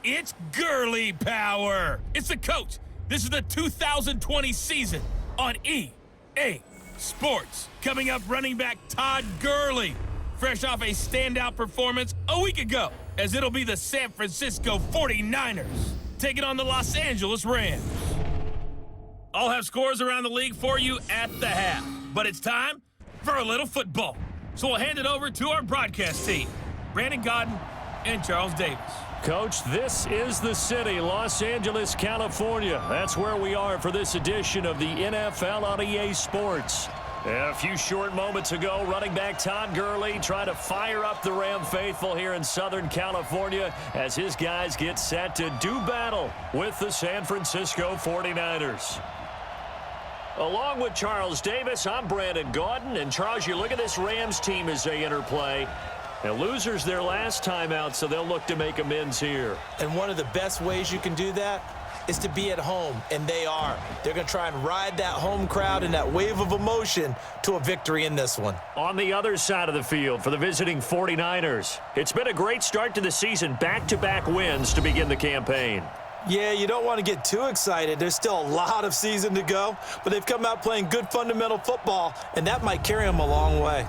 It's Gurley power. It's the coach. This is the 2020 season on EA Sports. Coming up, running back Todd Gurley, fresh off a standout performance a week ago, as it'll be the San Francisco 49ers taking on the Los Angeles Rams. I'll have scores around the league for you at the half, but it's time for a little football. So we'll hand it over to our broadcast team, Brandon Gaudin and Charles Davis. Coach, this is the city, Los Angeles, California. That's where we are for this edition of the NFL on EA Sports. A few short moments ago, running back Todd Gurley trying to fire up the Ram faithful here in Southern California as his guys get set to do battle with the San Francisco 49ers. Along with Charles Davis, I'm Brandon Gaudin. And Charles, you look at this Rams team as they interplay. And losers their last time out, so they'll look to make amends here. And one of the best ways you can do that is to be at home, and they are. They're going to try and ride that home crowd and that wave of emotion to a victory in this one. On the other side of the field for the visiting 49ers, it's been a great start to the season, back-to-back wins to begin the campaign. Yeah, you don't want to get too excited. There's still a lot of season to go, but they've come out playing good fundamental football, and that might carry them a long way.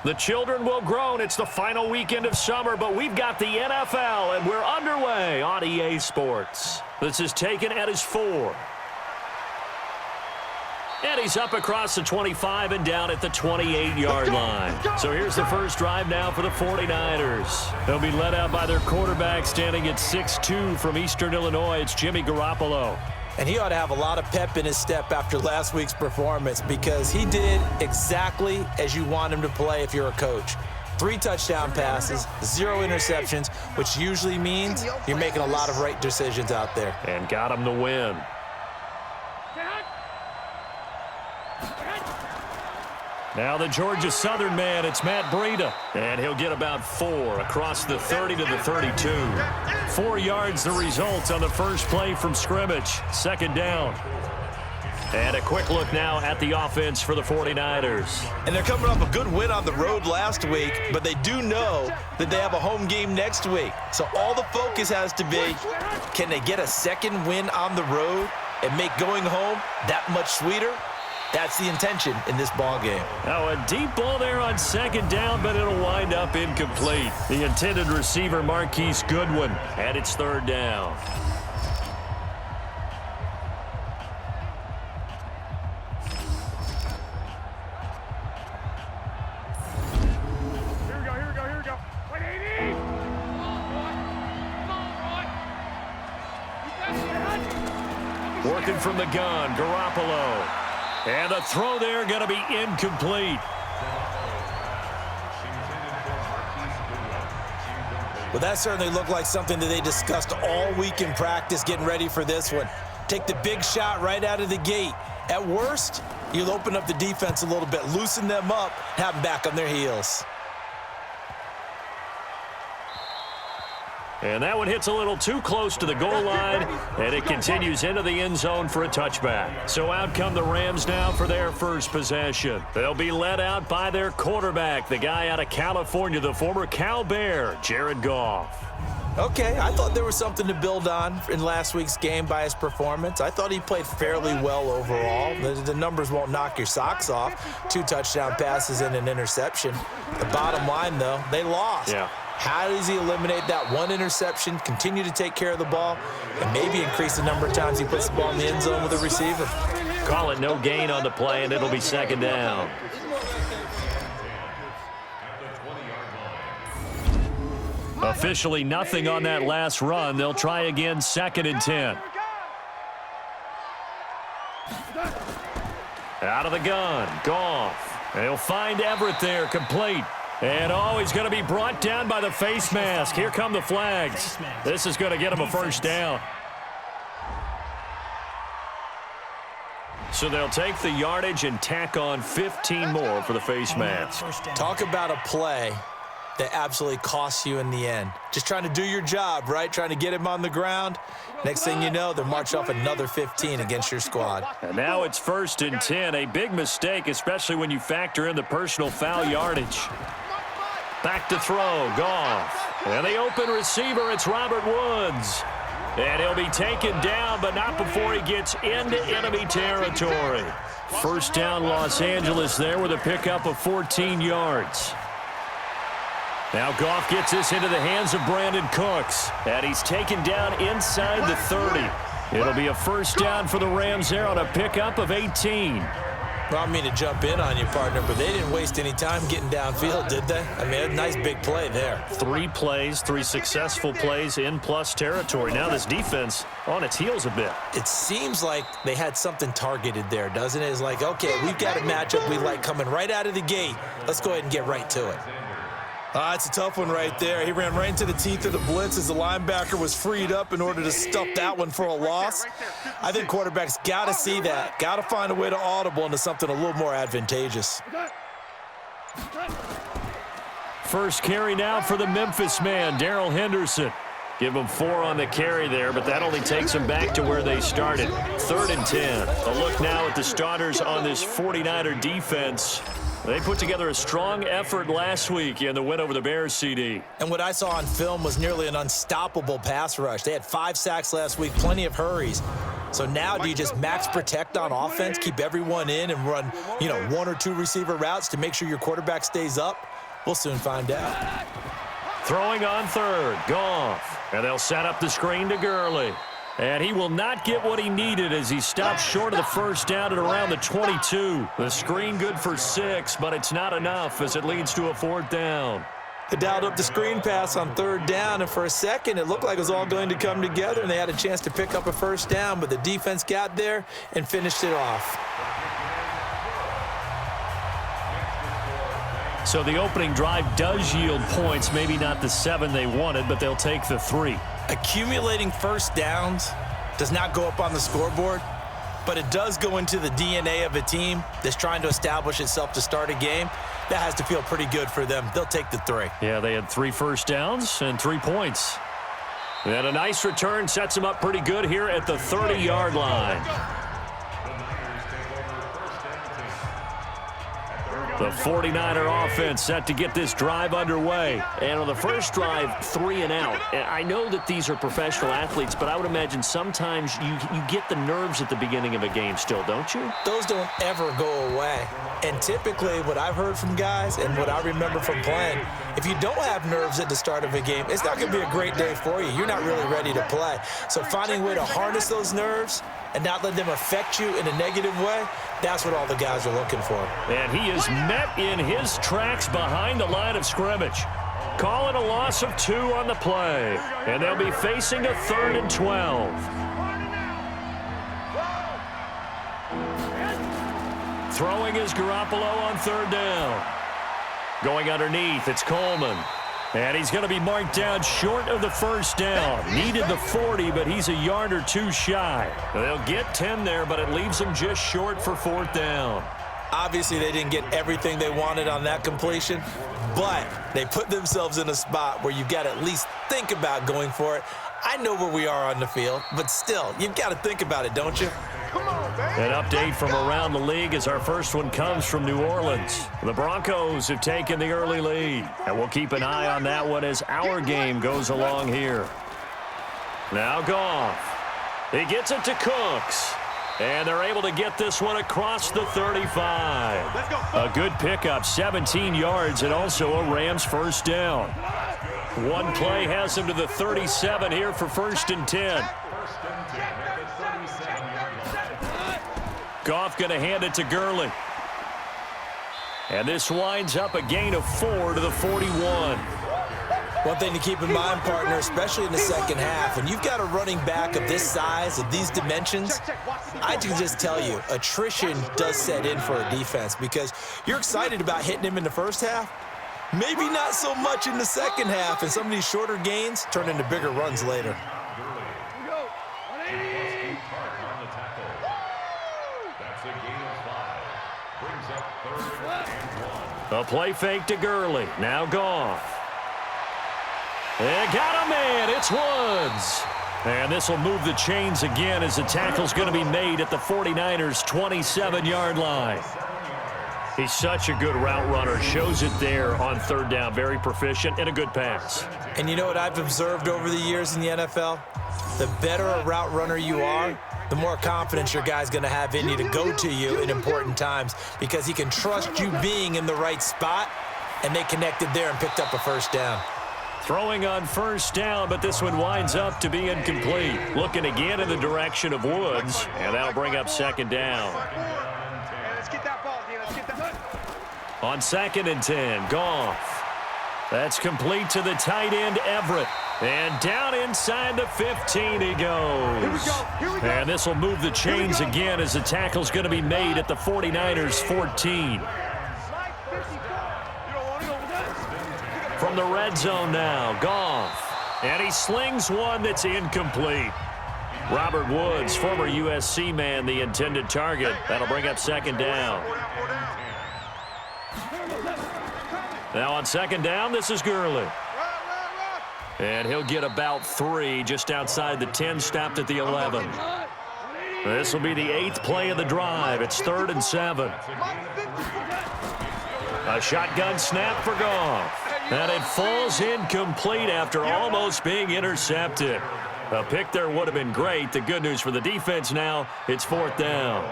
The children will groan. It's the final weekend of summer, but we've got the NFL, and we're underway on EA Sports. This is taken at his 4. And he's up across the 25 and down at the 28-yard line. So here's the first drive now for the 49ers. They'll be led out by their quarterback standing at 6'2" from Eastern Illinois. It's Jimmy Garoppolo. And he ought to have a lot of pep in his step after last week's performance because he did exactly as you want him to play if you're a coach. 3 touchdown passes, 0 interceptions, which usually means you're making a lot of right decisions out there. And got him the win. Now the Georgia Southern man, it's Matt Breida. And he'll get about 4 across the 30 to the 32. 4 yards the result on the first play from scrimmage. Second down. And a quick look now at the offense for the 49ers. And they're coming off a good win on the road last week, but they do know that they have a home game next week. So all the focus has to be, can they get a second win on the road and make going home that much sweeter? That's the intention in this ball game. Now a deep ball there on second down, but it'll wind up incomplete. The intended receiver, Marquise Goodwin, and it's third down. Here we go. 180! Come on, Roy! Working from the gun, Garoppolo. And the throw there going to be incomplete. Well, that certainly looked like something that they discussed all week in practice getting ready for this one. Take the big shot right out of the gate. At worst, you'll open up the defense a little bit, loosen them up, have them back on their heels. And that one hits a little too close to the goal line, and it continues into the end zone for a touchback. So out come the Rams now for their first possession. They'll be led out by their quarterback, the guy out of California, the former Cal Bear, Jared Goff. Okay, I thought there was something to build on in last week's game by his performance. I thought he played fairly well overall. The numbers won't knock your socks off. 2 touchdown passes and an interception. The bottom line, though, they lost. Yeah. How does he eliminate that 1 interception, continue to take care of the ball, and maybe increase the number of times he puts the ball in the end zone with a receiver? Call it no gain on the play, and it'll be second down. Officially nothing on that last run. They'll try again, 2nd and 10. Out of the gun, Goff. They'll find Everett there, complete. And he's going to be brought down by the face mask. Here come the flags. This is going to get him a first down. So they'll take the yardage and tack on 15 more for the face mask. Talk about a play that absolutely costs you in the end. Just trying to do your job, right? Trying to get him on the ground. Next thing you know, they're marching off another 15 against your squad. And now it's 1st and 10. A big mistake, especially when you factor in the personal foul yardage. Back to throw, Goff. And the open receiver, it's Robert Woods. And he'll be taken down, but not before he gets into enemy territory. First down, Los Angeles there with a pickup of 14 yards. Now Goff gets this into the hands of Brandon Cooks. And he's taken down inside the 30. It'll be a first down for the Rams there on a pickup of 18. Well, I mean to jump in on you, partner, but they didn't waste any time getting downfield, did they? I mean, a nice big play there. 3 plays, 3 successful plays in plus territory. Now this defense on its heels a bit. It seems like they had something targeted there, doesn't it? It's like, okay, we've got a matchup we like coming right out of the gate. Let's go ahead and get right to it. It's a tough one right there. He ran right into the teeth of the blitz as the linebacker was freed up in order to stuff that one for a loss. I think quarterbacks got to see that. Got to find a way to audible into something a little more advantageous. First carry now for the Memphis man, Darrell Henderson. Give them 4 on the carry there, but that only takes them back to where they started. 3rd and 10. A look now at the starters on this 49er defense. They put together a strong effort last week in the win over the Bears, CD. And what I saw on film was nearly an unstoppable pass rush. They had 5 sacks last week, plenty of hurries. So now do you just max protect on offense, keep everyone in and run, 1 or 2 receiver routes to make sure your quarterback stays up? We'll soon find out. Throwing on 3rd, Goff. And they'll set up the screen to Gurley. And he will not get what he needed as he stops short of the first down at around the 22. The screen good for 6, but it's not enough as it leads to a 4th down. They dialed up the screen pass on 3rd down, and for a second it looked like it was all going to come together, and they had a chance to pick up a first down, but the defense got there and finished it off. So the opening drive does yield points, maybe not the 7 they wanted, but they'll take the 3. Accumulating first downs does not go up on the scoreboard, but it does go into the DNA of a team that's trying to establish itself to start a game. That has to feel pretty good for them. They'll take the 3. Yeah, they had 3 first downs and 3 points. And a nice return sets them up pretty good here at the 30-yard line. The 49er offense set to get this drive underway. And on the first drive, 3 and out. I know that these are professional athletes, but I would imagine sometimes you get the nerves at the beginning of a game still, don't you? Those don't ever go away. And typically what I've heard from guys and what I remember from playing, if you don't have nerves at the start of a game, it's not going to be a great day for you. You're not really ready to play. So finding a way to harness those nerves and not let them affect you in a negative way, that's what all the guys are looking for. And he is met in his tracks behind the line of scrimmage. Call it a loss of 2 on the play. And they'll be facing a 3rd and 12. Throwing is Garoppolo on 3rd down. Going underneath, it's Coleman. And he's going to be marked down short of the first down. Needed the 40, but he's a yard or 2 shy. They'll get 10 there, but it leaves them just short for 4th down. Obviously, they didn't get everything they wanted on that completion, but they put themselves in a spot where you've got to at least think about going for it. I know where we are on the field, but still, you've got to think about it, don't you? An update from around the league as our first one comes from New Orleans. The Broncos have taken the early lead, and we'll keep an eye on that one as our game goes along here. Now Goff. He gets it to Cooks, and they're able to get this one across the 35. A good pickup, 17 yards, and also a Rams first down. One play has them to the 37 here for 1st and 10. Goff going to hand it to Gurley. And this winds up a gain of 4 to the 41. One thing to keep in mind, partner, especially in the second half, when you've got a running back of this size, of these dimensions, I can just tell you, attrition does set in for a defense because you're excited about hitting him in the first half. Maybe not so much in the second half, and some of these shorter gains turn into bigger runs later. A play fake to Gurley. Now Goff. They got a man. It's Woods. And this will move the chains again as the tackle's going to be made at the 49ers' 27-yard line. He's such a good route runner. Shows it there on third down. Very proficient and a good pass. And you know what I've observed over the years in the NFL? The better a route runner you are, the more confidence your guy's going to have in you to go to you in important times because he can trust you being in the right spot, and they connected there and picked up a first down. Throwing on first down, but this one winds up to be incomplete. Looking again in the direction of Woods, and that'll bring up second down. Let's get that ball, D. Let's get that. On 2nd and 10, Goff. That's complete to the tight end, Everett. And down inside the 15 he goes. Here we go. And this will move the chains again as the tackle's going to be made at the 49ers' 14. From the red zone now, Goff. And he slings one that's incomplete. Robert Woods, former USC man, the intended target. That'll bring up second down. Now on second down, this is Gurley. And he'll get about 3 just outside the 10, stopped at the 11. This will be the 8th play of the drive. It's 3rd and 7. A shotgun snap for Goff. And it falls incomplete after almost being intercepted. A pick there would have been great. The good news for the defense now, it's 4th down.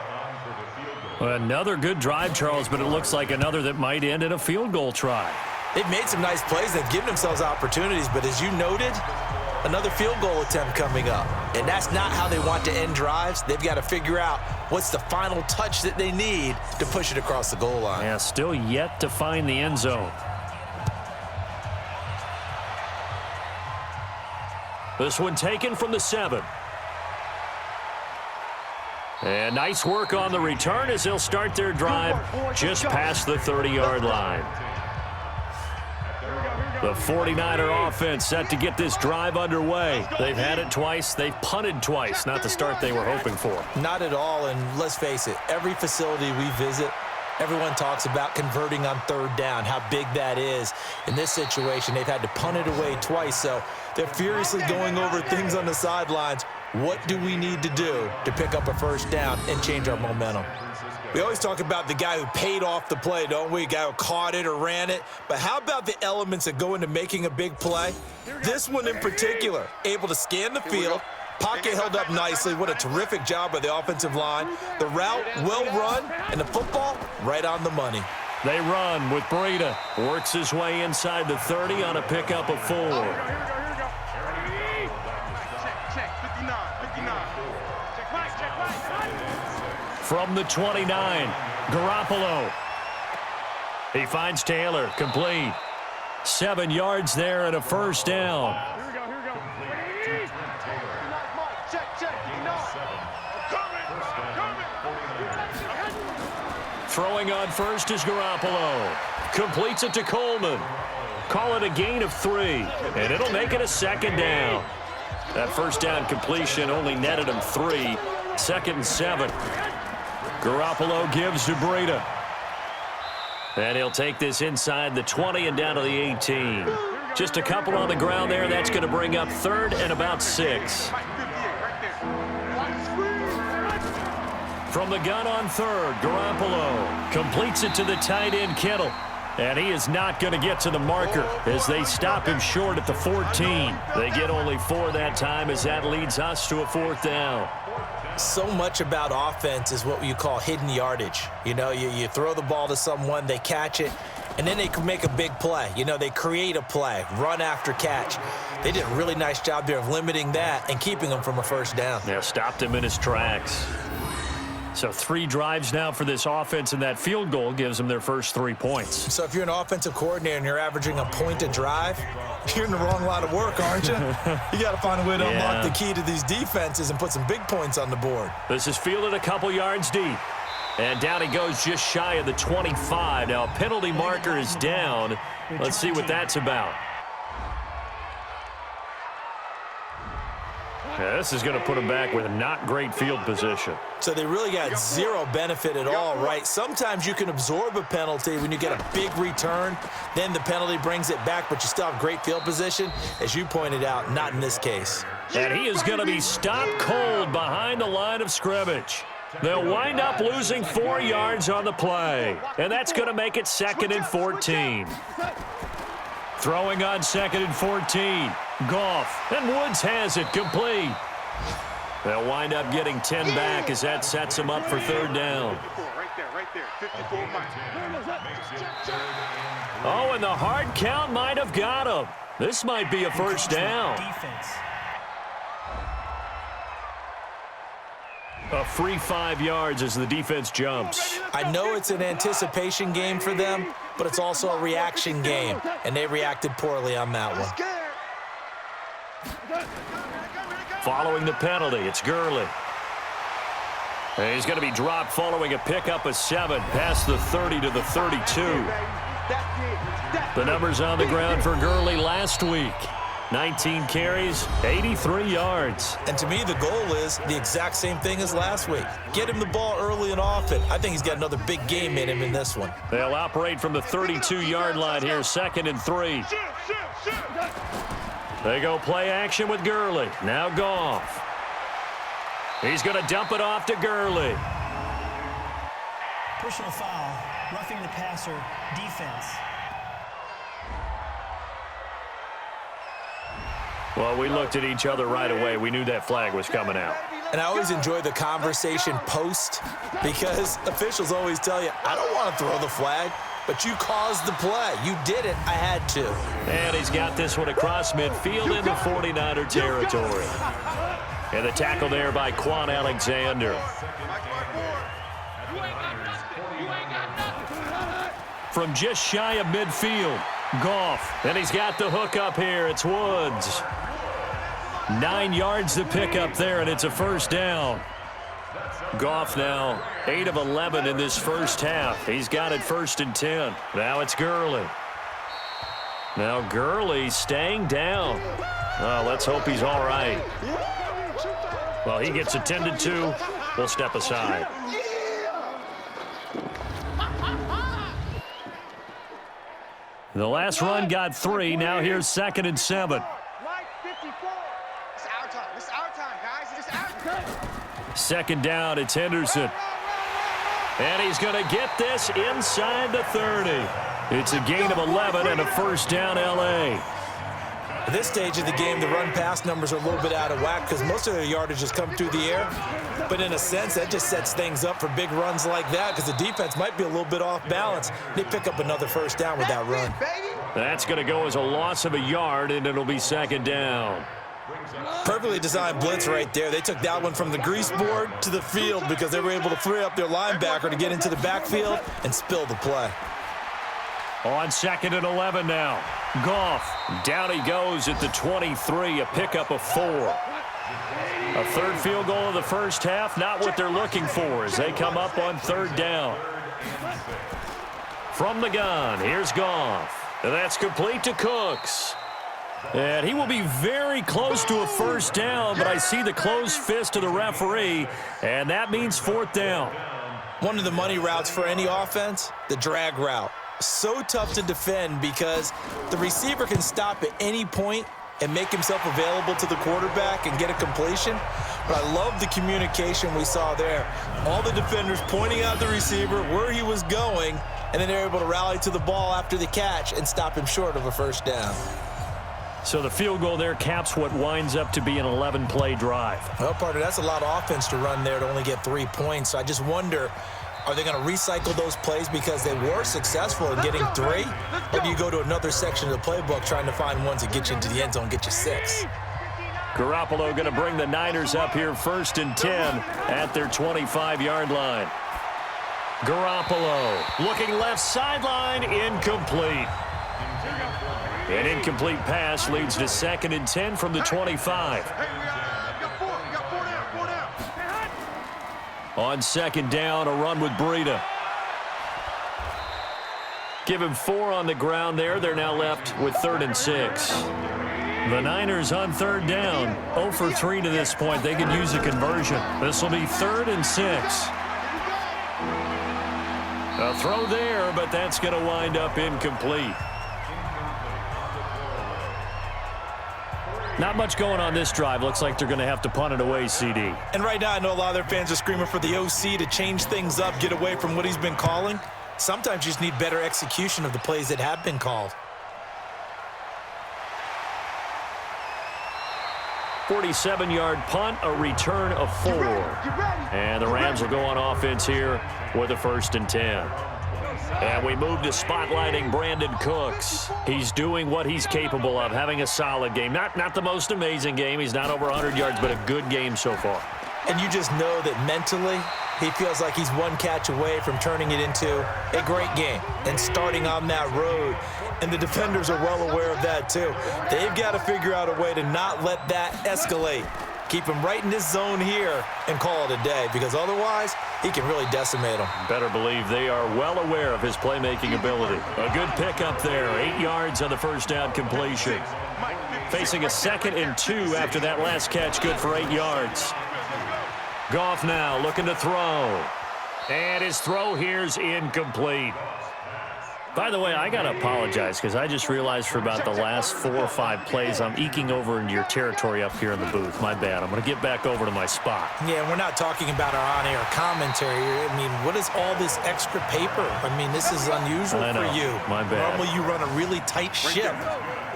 Another good drive, Charles, but it looks like another that might end in a field goal try. They've made some nice plays. They've given themselves opportunities, but as you noted, another field goal attempt coming up. And that's not how they want to end drives. They've got to figure out what's the final touch that they need to push it across the goal line. Yeah, still yet to find the end zone. This one taken from the 7. And nice work on the return as they'll start their drive just past the 30-yard line. The 49er offense set to get this drive underway. They've had it twice. They've punted twice. Not the start they were hoping for. Not at all, and let's face it, every facility we visit, everyone talks about converting on 3rd down, how big that is. In this situation, they've had to punt it away twice, so they're furiously going over things on the sidelines. What do we need to do to pick up a first down and change our momentum? We always talk about the guy who paid off the play, don't we? The guy who caught it or ran it. But how about the elements that go into making a big play? This one in particular, able to scan the field, pocket held up nicely. What a terrific job by the offensive line. The route, well run, and the football, right on the money. They run with Breida. Works his way inside the 30 on a pickup of 4. Check, 59. Check right. From the 29, Garoppolo. He finds Taylor, complete. 7 yards there and a first down. Here we go. Check, 59. Throwing on first is Garoppolo. Completes it to Coleman. Call it a gain of 3, and it'll make it a second down. That first down completion only netted him 3. 2nd and 7. Garoppolo gives to Breida. And he'll take this inside the 20 and down to the 18. Just a couple on the ground there. That's going to bring up 3rd and about 6. From the gun on 3rd, Garoppolo completes it to the tight end, Kittle. And he is not going to get to the marker as they stop him short at the 14. They get only 4 that time as that leads us to a 4th down. So much about offense is what you call hidden yardage. You know, you throw the ball to someone, they catch it, and then they can make a big play. You know, they create a play, run after catch. They did a really nice job there of limiting that and keeping him from a first down. Yeah, stopped him in his tracks. So 3 drives now for this offense, and that field goal gives them their first 3 points. So if you're an offensive coordinator and you're averaging a point a drive, you're in the wrong line of work, aren't you? You got to find a way to unlock the key to these defenses and put some big points on the board. This is fielded a couple yards deep. And down he goes just shy of the 25. Now a penalty marker is down. Let's see what that's about. Yeah, this is going to put them back with not great field position. So they really got zero benefit at all, right? Sometimes you can absorb a penalty when you get a big return. Then the penalty brings it back, but you still have great field position. As you pointed out, not in this case. And he is going to be stopped cold behind the line of scrimmage. They'll wind up losing 4 yards on the play. And that's going to make it 2nd and 14. Throwing on 2nd and 14. Goff. And Woods has it complete. They'll wind up getting 10 back as that sets them up for 3rd down. Right there. 54 miles. Oh, and the hard count might have got him. This might be a first down. Defense. A free 5 yards as the defense jumps. I know it's an anticipation game for them, but it's also a reaction game, and they reacted poorly on that one. Following the penalty, it's Gurley. And he's going to be dropped following a pickup of 7 past the 30 to the 32. The numbers on the ground for Gurley last week. 19 carries, 83 yards. And to me, the goal is the exact same thing as last week. Get him the ball early and often. I think he's got another big game in him in this one. They'll operate from the 32-yard line here, 2nd and 3. They go play action with Gurley. Now Goff. He's going to dump it off to Gurley. Personal foul. Roughing the passer. Defense. Well, we looked at each other right away. We knew that flag was coming out. And I always enjoy the conversation post because officials always tell you, I don't want to throw the flag, but you caused the play. You did it. I had to. And he's got this one across midfield in the 49er territory. And the tackle there by Quan Alexander. From just shy of midfield, Goff. And he's got the hook up here. It's Woods. 9 yards to pick up there, and it's a first down. Goff now 8 of 11 in this first half. He's got it 1st and 10. Now it's Gurley. Now Gurley staying down. Oh, let's hope he's all right. Well, he gets attended to. We'll step aside. The last run got 3. Now here's 2nd and 7. It's our time. It's our time, guys. It's our time. 2nd down, it's Henderson. And he's going to get this inside the 30. It's a gain of 11 and a first down, L.A. At this stage of the game, the run-pass numbers are a little bit out of whack because most of their yardage has come through the air. But in a sense, that just sets things up for big runs like that because the defense might be a little bit off balance. They pick up another first down with that run. That's going to go as a loss of a yard, and it'll be 2nd down. Perfectly designed blitz right there. They took that one from the grease board to the field because they were able to free up their linebacker to get into the backfield and spill the play. On 2nd and 11 now. Goff. Down he goes at the 23, a pickup of 4. A 3rd field goal of the first half, not what they're looking for as they come up on 3rd down. From the gun, here's Goff. And that's complete to Cooks. And he will be very close to a first down, but I see the closed fist of the referee, and that means 4th down. One of the money routes for any offense, the drag route. So tough to defend because the receiver can stop at any point and make himself available to the quarterback and get a completion. But I love the communication we saw there. All the defenders pointing out the receiver, where he was going, and then they're able to rally to the ball after the catch and stop him short of a first down. So the field goal there caps what winds up to be an 11-play drive. Well, partner, that's a lot of offense to run there to only get 3 points. So I just wonder, are they going to recycle those plays because they were successful in getting 3? Or do you go to another section of the playbook trying to find ones that get you into the end zone and get you 6? Garoppolo going to bring the Niners up here 1st and 10 at their 25-yard line. Garoppolo looking left sideline, incomplete. An incomplete pass leads to 2nd and 10 from the 25. On 2nd down, a run with Breida. Give him 4 on the ground there. They're now left with 3rd and 6. The Niners on third down, 0 for 3 to this point. They could use a conversion. This will be 3rd and 6. A throw there, but that's going to wind up incomplete. Not much going on this drive. Looks like they're going to have to punt it away, CD. And right now, I know a lot of their fans are screaming for the OC to change things up, get away from what he's been calling. Sometimes you just need better execution of the plays that have been called. 47-yard punt, a return of 4. And the Rams will go on offense here with a 1st and 10. And we move to spotlighting Brandon Cooks. He's doing what he's capable of, having a solid game. Not the most amazing game. He's not over 100 yards, but a good game so far. And you just know that mentally, he feels like he's one catch away from turning it into a great game and starting on that road. And the defenders are well aware of that, too. They've got to figure out a way to not let that escalate. Keep him right in this zone here and call it a day, because otherwise he can really decimate them. Better believe they are well aware of his playmaking ability. A good pickup there, 8 yards on the first down completion. Facing a 2nd and 2 after that last catch, good for 8 yards. Goff now looking to throw. And his throw here's incomplete. By the way, I got to apologize because I just realized for about the last 4 or 5 plays, I'm eking over into your territory up here in the booth. My bad. I'm going to get back over to my spot. Yeah, we're not talking about our on-air commentary. I mean, what is all this extra paper? I mean, this is unusual for you. My bad. Normally you run a really tight ship.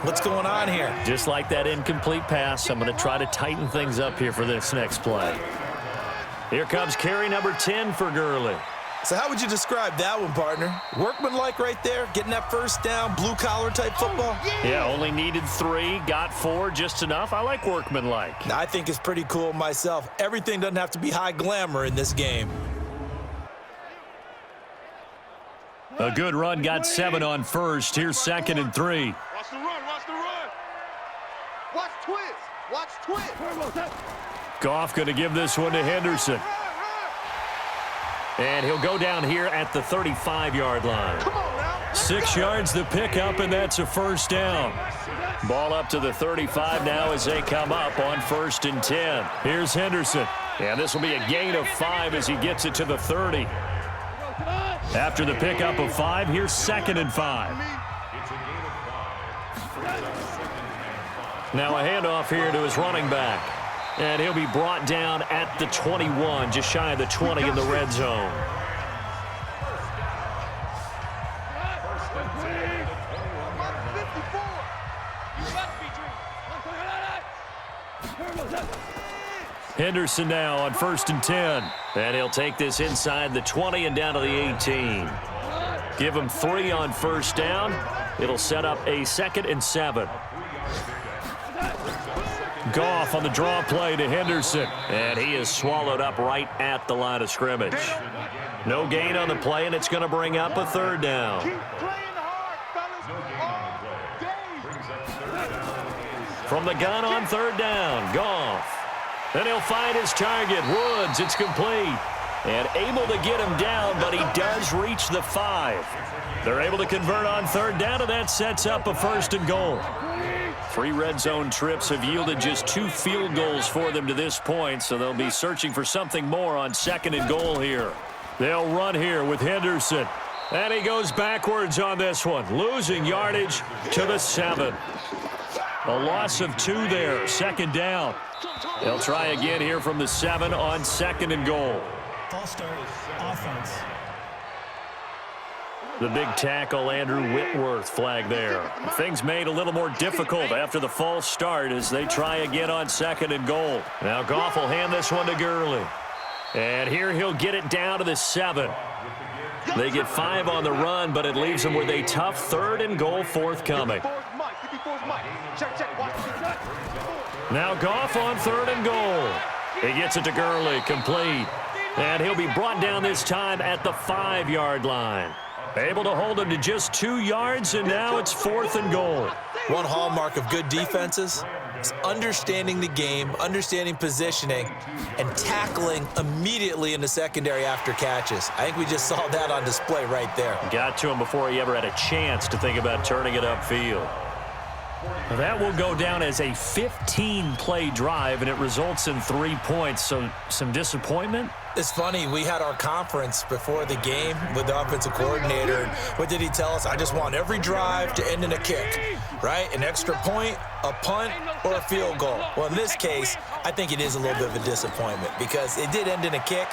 What's going on here? Just like that incomplete pass, I'm going to try to tighten things up here for this next play. Here comes carry number 10 for Gurley. So how would you describe that one, partner? Workmanlike right there, getting that first down, blue-collar type football? Yeah, only needed 3, got 4, just enough. I like workmanlike. I think it's pretty cool myself. Everything doesn't have to be high glamour in this game. A good run, got 7 on first. Here's 2nd and 3. Watch the run, watch the run. Watch twist, watch twist. Goff going to give this one to Henderson. And he'll go down here at the 35-yard line. 6 yards to pick up, and that's a first down. Ball up to the 35 now as they come up on 1st and 10. Here's Henderson. And this will be a gain of 5 as he gets it to the 30. After the pickup of 5, here's 2nd and 5. Now a handoff here to his running back. And he'll be brought down at the 21, just shy of the 20 in the red zone. Henderson now on 1st and 10. And he'll take this inside the 20 and down to the 18. Give him 3 on first down. It'll set up a 2nd and 7. Goff on the draw play to Henderson. And he is swallowed up right at the line of scrimmage. No gain on the play, and it's going to bring up a 3rd down. From the gun on 3rd down, Goff. Then he'll find his target, Woods. It's complete. And able to get him down, but he does reach the 5. They're able to convert on 3rd down, and that sets up a 1st and goal. 3 red zone trips have yielded just 2 field goals for them to this point, so they'll be searching for something more on 2nd and goal here. They'll run here with Henderson. And he goes backwards on this one, losing yardage to the 7. A loss of 2 there, 2nd down. They'll try again here from the 7 on 2nd and goal. False start, offense. The big tackle, Andrew Whitworth, flag there. Things made a little more difficult after the false start as they try again on 2nd and goal. Now Goff will hand this one to Gurley. And here he'll get it down to the 7. They get 5 on the run, but it leaves them with a tough 3rd and goal forthcoming. Now Goff on 3rd and goal. He gets it to Gurley, complete. And he'll be brought down this time at the 5-yard line. Able to hold him to just 2 yards, and now it's 4th and goal. One hallmark of good defenses is understanding the game, understanding positioning, and tackling immediately in the secondary after catches. I think we just saw that on display right there. Got to him before he ever had a chance to think about turning it upfield. That will go down as a 15-play drive, and it results in 3 points. So some disappointment? It's funny, we had our conference before the game with the offensive coordinator. And what did he tell us? I just want every drive to end in a kick, right? An extra point, a punt, or a field goal. Well, in this case, I think it is a little bit of a disappointment because it did end in a kick,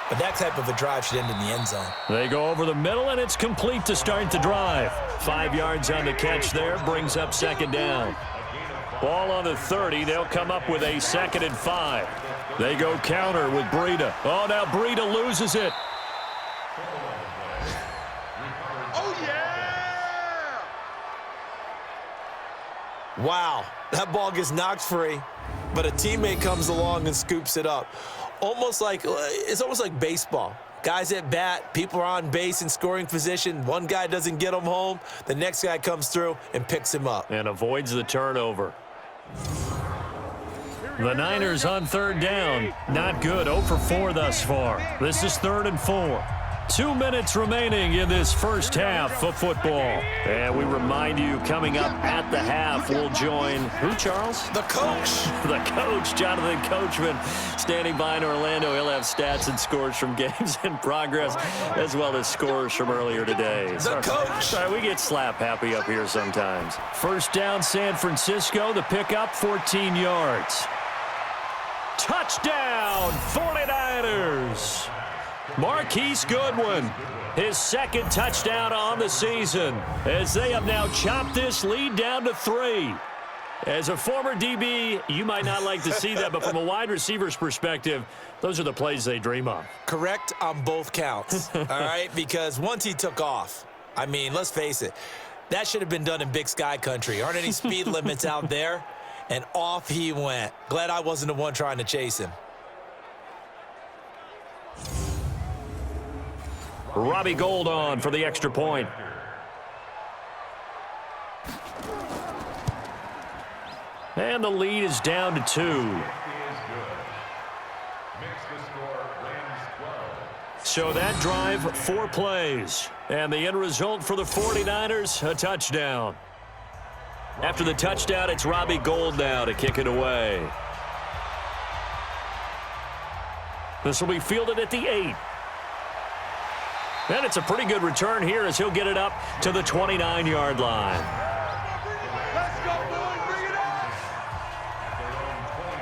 but that type of a drive should end in the end zone. They go over the middle, and it's complete to start the drive. 5 yards on the catch there, brings up second down. Ball on the 30. They'll come up with a 2nd and 5. They go counter with Breida. Oh, now Breida loses it. Oh, yeah! Wow, that ball gets knocked free, but a teammate comes along and scoops it up. It's almost like baseball. Guys at bat, people are on base in scoring position. One guy doesn't get him home. The next guy comes through and picks him up. And avoids the turnover. The Niners on 3rd down. Not good. 0 for 4 thus far. This is 3rd and 4. 2 minutes remaining in this first half of football. And we remind you, coming up at the half, we'll join who, Charles? The coach. The coach, Jonathan Coachman, standing by in Orlando. He'll have stats and scores from games in progress, as well as scores from earlier today. The coach. Sorry, we get slap happy up here sometimes. First down, San Francisco. The pickup, 14 yards. Touchdown, 49ers. Marquise Goodwin, his 2nd touchdown on the season, as they have now chopped this lead down to 3. As a former DB, you might not like to see that, but from a wide receiver's perspective, those are the plays they dream of. Correct on both counts, all right? Because once he took off, I mean, let's face it, that should have been done in Big Sky country. Aren't any speed limits out there? And off he went. Glad I wasn't the one trying to chase him. Robbie Gould on for the extra point. And the lead is down to 2. So that drive, 4 plays. And the end result for the 49ers, a touchdown. After the touchdown, it's Robbie Gould now to kick it away. This will be fielded at the 8. And it's a pretty good return here as he'll get it up to the 29-yard line. Let's go, boys. Bring it on!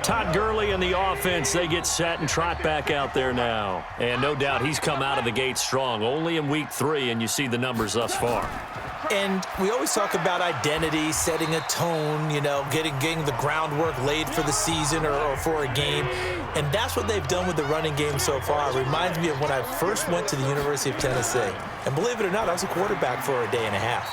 Todd Gurley and the offense, they get set and trot back out there now. And no doubt he's come out of the gate strong. Only in week 3, and you see the numbers thus far. And we always talk about identity, setting a tone, you know, getting the groundwork laid for the season or for a game. And that's what they've done with the running game so far. It reminds me of when I first went to the University of Tennessee. And believe it or not, I was a quarterback for a day and a half.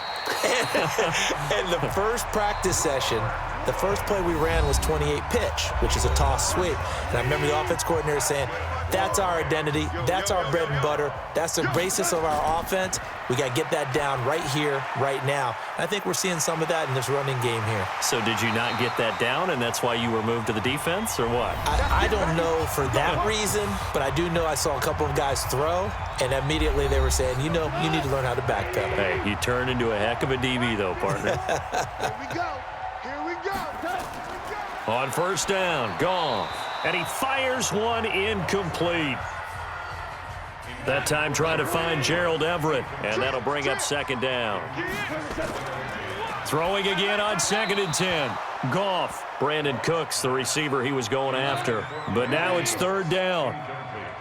And the first practice session, the first play we ran was 28 pitch, which is a toss sweep. And I remember the offense coordinator saying, that's our identity, that's our bread and butter, that's the basis of our offense. We got to get that down right here, right now. And I think we're seeing some of that in this running game here. So did you not get that down, and that's why you were moved to the defense, or what? I don't know for that reason, but I do know I saw a couple of guys throw, and immediately they were saying, you know, you need to learn how to backpedal. Hey, you turned into a heck of a DB, though, partner. Here we go. Here we go. On first down, Goff. And he fires one incomplete. That time trying to find Gerald Everett, and that'll bring up second down. Throwing again on 2nd and 10. Goff. Brandon Cooks, the receiver he was going after. But now it's 3rd down.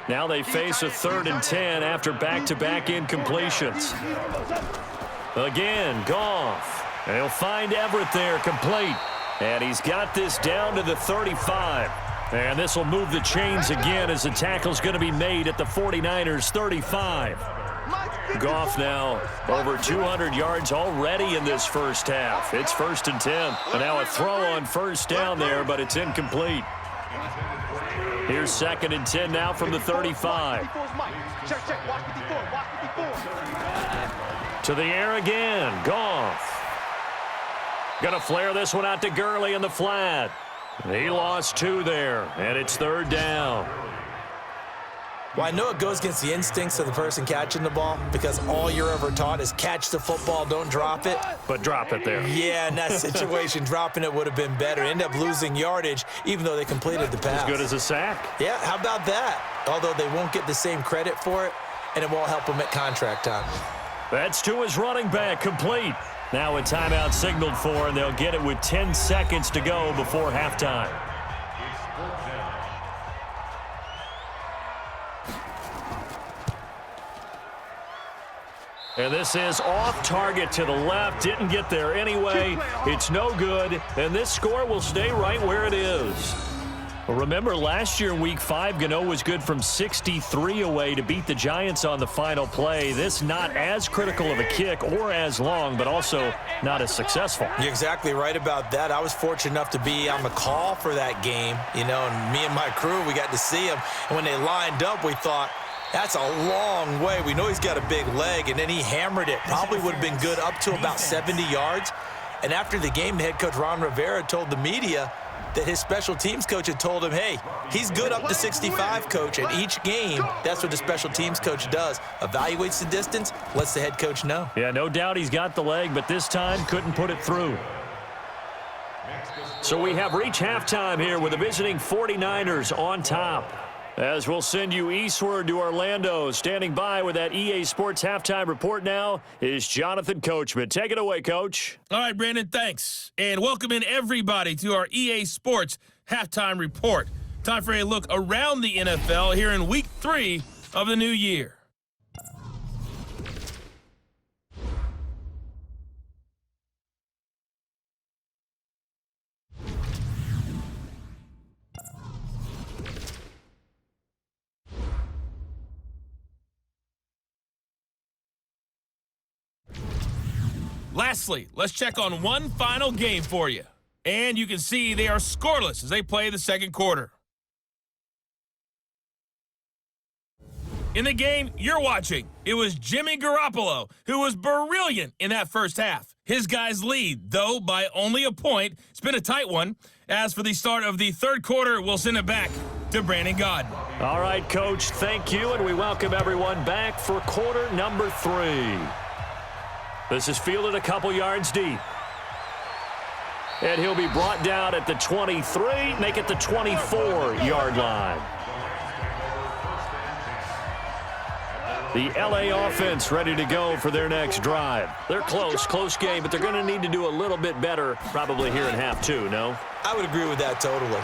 Now they face a 3rd and 10 after back-to-back incompletions. Again, Goff. And he'll find Everett there, complete. And he's got this down to the 35. And this will move the chains again as the tackle's going to be made at the 49ers' 35. Goff now over 200 yards already in this first half. It's 1st and 10. And now a throw on first down there, but it's incomplete. Here's 2nd and 10 now from the 35. To the air again. Goff. Gonna flare this one out to Gurley in the flat. He lost 2 there, and it's 3rd down. Well, I know it goes against the instincts of the person catching the ball because all you're ever taught is catch the football, don't drop it. But drop it there. Yeah, in that situation, dropping it would have been better. End up losing yardage, even though they completed the pass. As good as a sack. Yeah, how about that? Although they won't get the same credit for it, and it won't help them at contract time. That's to his running back, complete. Now a timeout signaled for, and they'll get it with 10 seconds to go before halftime. And this is off target to the left. Didn't get there anyway. It's no good. And this score will stay right where it is. Well, remember, last year, Week 5, Gano was good from 63 away to beat the Giants on the final play. This not as critical of a kick or as long, but also not as successful. You're exactly right about that. I was fortunate enough to be on the call for that game, and me and my crew, we got to see him. And when they lined up, we thought, that's a long way. We know he's got a big leg, and then he hammered it. Probably would have been good up to about 70 yards. And after the game, the head coach, Ron Rivera, told the media that his special teams coach had told him, hey, he's good up to 65, coach. And each game, that's what the special teams coach does. Evaluates the distance, lets the head coach know. Yeah, no doubt he's got the leg, but this time couldn't put it through. So we have reached halftime here with the visiting 49ers on top. As we'll send you eastward to Orlando. Standing by with that EA Sports halftime report now is Jonathan Coachman. Take it away, Coach. All right, Brandon, thanks. And welcome in everybody to our EA Sports halftime report. Time for a look around the NFL here in Week 3 of the new year. Lastly, let's check on one final game for you. And you can see they are scoreless as they play the second quarter. In the game you're watching, it was Jimmy Garoppolo who was brilliant in that first half. His guys lead, though, by only a point. It's been a tight one. As for the start of the third quarter, we'll send it back to Brandon Gaudin. All right, Coach, thank you, and we welcome everyone back for quarter number 3. This is fielded a couple yards deep. And he'll be brought down at the 23, make it the 24-yard line. The LA offense ready to go for their next drive. They're close game, but they're going to need to do a little bit better probably here in half 2, no? I would agree with that totally.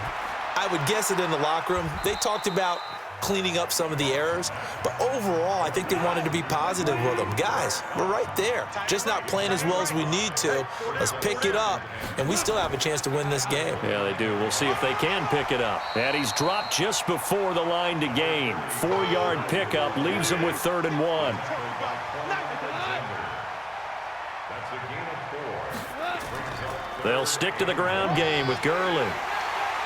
I would guess it in the locker room. They talked about cleaning up some of the errors, but overall, I think they wanted to be positive with them. Guys, we're right there. Just not playing as well as we need to. Let's pick it up, and we still have a chance to win this game. Yeah, they do. We'll see if they can pick it up. And he's dropped just before the line to gain. 4-yard pickup leaves him with 3rd and 1. They'll stick to the ground game with Gurley.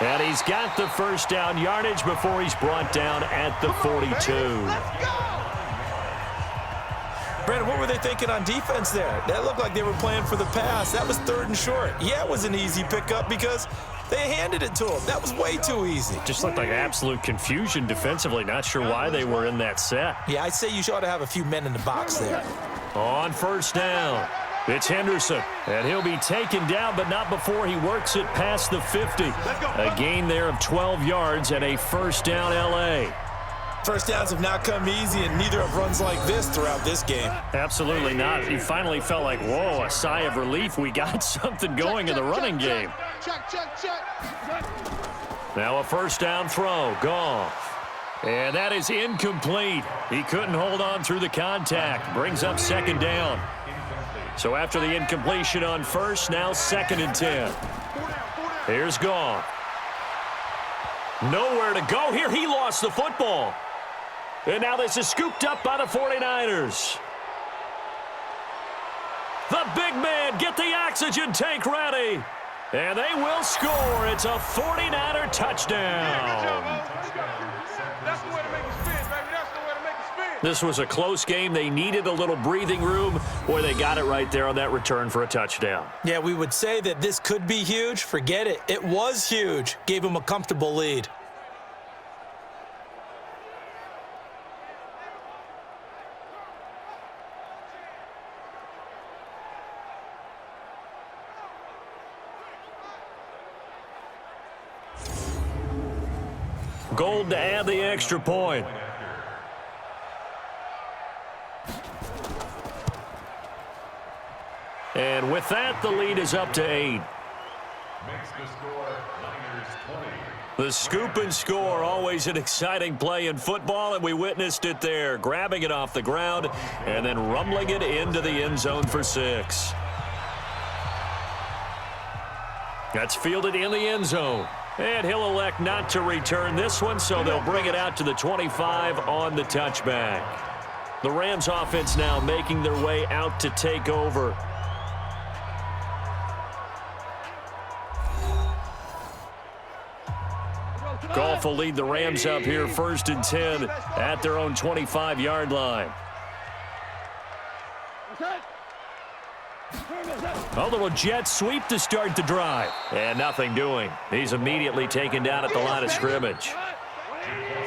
And he's got the first down yardage before he's brought down at the 42. Brandon, what were they thinking on defense there? That looked like they were playing for the pass. That was 3rd and short. Yeah, it was an easy pickup because they handed it to him. That was way too easy. Just looked like absolute confusion defensively. Not sure why they were in that set. Yeah, I'd say you ought to have a few men in the box there. On first down, it's Henderson, and he'll be taken down, but not before he works it past the 50. A gain there of 12 yards and a first down LA. First downs have not come easy, and neither have runs like this throughout this game. Absolutely not. He finally felt like, whoa, a sigh of relief. We got something going in the running game. Now a first down throw, Goff. And that is incomplete. He couldn't hold on through the contact. Brings up 2nd down. So after the incompletion on first, now 2nd and 10. Here's Goff. Nowhere to go here. He lost the football. And now this is scooped up by the 49ers. The big man, get the oxygen tank ready. And they will score. It's a 49er touchdown. That's the way to make it spin, baby. That's the way to make it spin. This was a close game. They needed a little breathing room. Boy, they got it right there on that return for a touchdown. Yeah, we would say that this could be huge. Forget it. It was huge. Gave them a comfortable lead. Gold to add the extra point. And with that, the lead is up to 8. The scoop and score, always an exciting play in football, and we witnessed it there, grabbing it off the ground and then rumbling it into the end zone for 6. That's fielded in the end zone. And he'll elect not to return this one, so they'll bring it out to the 25 on the touchback. The Rams offense now making their way out to take over. Goff will lead the Rams up here 1st and 10 at their own 25-yard line. A little jet sweep to start the drive. And nothing doing. He's immediately taken down at the line of scrimmage.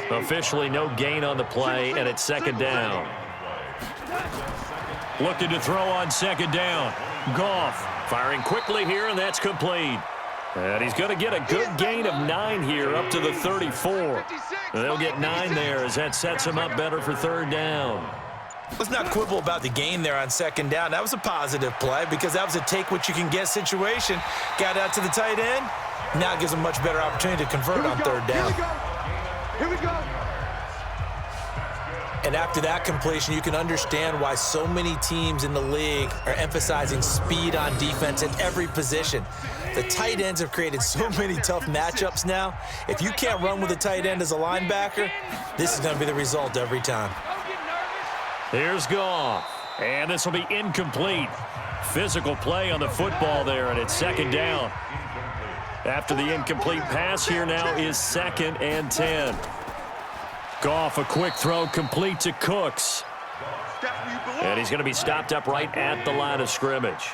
Officially no gain on the play, and it's 2nd down. Looking to throw on 2nd down. Goff firing quickly here, and that's complete. And he's going to get a good gain of 9 here up to the 34. They'll get 9 there as that sets him up better for 3rd down. Let's not quibble about the gain there on 2nd down. That was a positive play because that was a take-what-you-can-get situation. Got out to the tight end. Now it gives him a much better opportunity to convert on 3rd down. Here we go. And after that completion, you can understand why so many teams in the league are emphasizing speed on defense at every position. The tight ends have created so many tough matchups now. If you can't run with a tight end as a linebacker, this is going to be the result every time. Here's Goff. And this will be incomplete. Physical play on the football there, and it's 2nd down. After the incomplete pass, here now is 2nd and 10. Goff, a quick throw complete to Cooks. And he's going to be stopped up right at the line of scrimmage.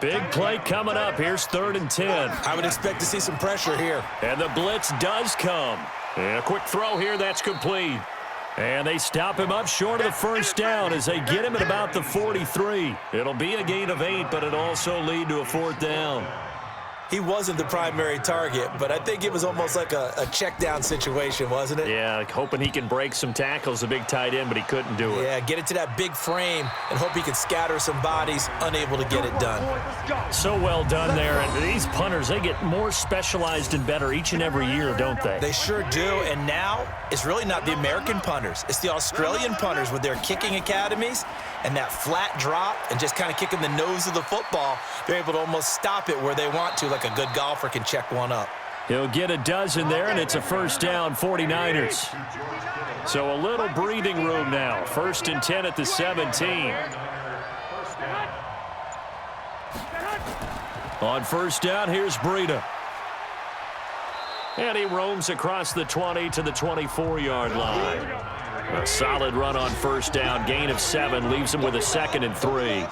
Big play coming up. Here's 3rd and 10. I would expect to see some pressure here. And the blitz does come. And a quick throw here, that's complete. And they stop him up short of the 1st down as they get him at about the 43. It'll be a gain of 8, but it'll also lead to a 4th down. He wasn't the primary target, but I think it was almost like a check down situation, wasn't it? Yeah, like hoping he can break some tackles, the big tight end, but he couldn't do it. Yeah, get it to that big frame and hope he can scatter some bodies, unable to get it done. So well done there. And these punters, they get more specialized and better each and every year, don't they? They sure do, and now it's really not the American punters. It's the Australian punters with their kicking academies and that flat drop and just kind of kicking the nose of the football. They're able to almost stop it where they want to, like a good golfer can check one up. He'll get a dozen there, and it's a 1st down, 49ers. So a little breathing room now. 1st and 10 at the 17. On 1st down, here's Breida. And he roams across the 20 to the 24-yard line. A solid run on 1st down, gain of 7, leaves him with a 2nd and 3.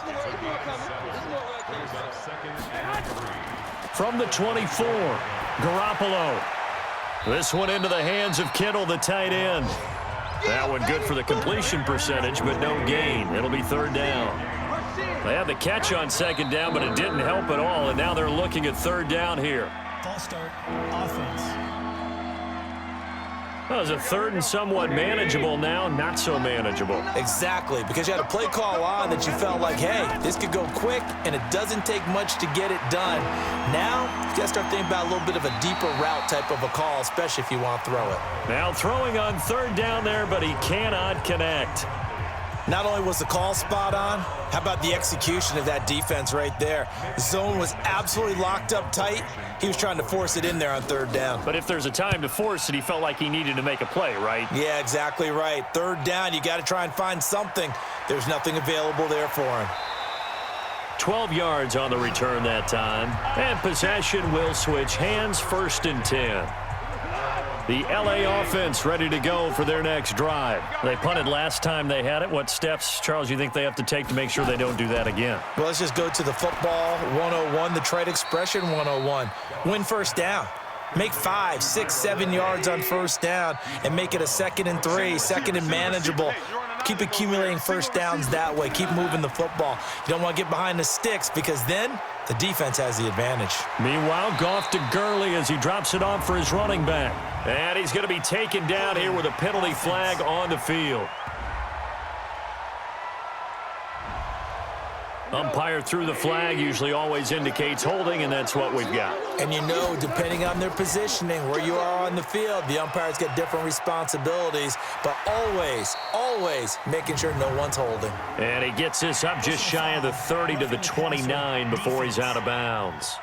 From the 24, Garoppolo. This one into the hands of Kittle, the tight end. That one good for the completion percentage, but no gain. It'll be 3rd down. They had the catch on 2nd down, but it didn't help at all, and now they're looking at 3rd down here. False start, offense. That was a 3rd and somewhat manageable, now not so manageable. Exactly, because you had a play call on that you felt like, hey, this could go quick, and it doesn't take much to get it done. Now, you got to start thinking about a little bit of a deeper route type of a call, especially if you want to throw it. Now throwing on 3rd down there, but he cannot connect. Not only was the call spot on, how about the execution of that defense right there? The zone was absolutely locked up tight. He was trying to force it in there on 3rd down. But if there's a time to force it, he felt like he needed to make a play, right? Yeah, exactly right. 3rd down, you got to try and find something. There's nothing available there for him. 12 yards on the return that time. And possession will switch hands, 1st and 10. The LA offense ready to go for their next drive. They punted last time they had it. What steps, Charles, you think they have to take to make sure they don't do that again? Well, let's just go to the football 101, the trite expression 101. Win 1st down. Make 5, 6, 7 yards on 1st down and make it a 2nd and 3, 2nd and manageable. Keep accumulating first downs that way. Keep moving the football. You don't want to get behind the sticks because then the defense has the advantage. Meanwhile, Goff to Gurley as he drops it off for his running back. And he's going to be taken down here with a penalty flag on the field. Umpire threw the flag, usually always indicates holding, and that's what we've got. And you know, depending on their positioning, where you are on the field, the umpires get different responsibilities, but always making sure no one's holding. And he gets this up just shy of the 30 to the 29 before he's out of bounds.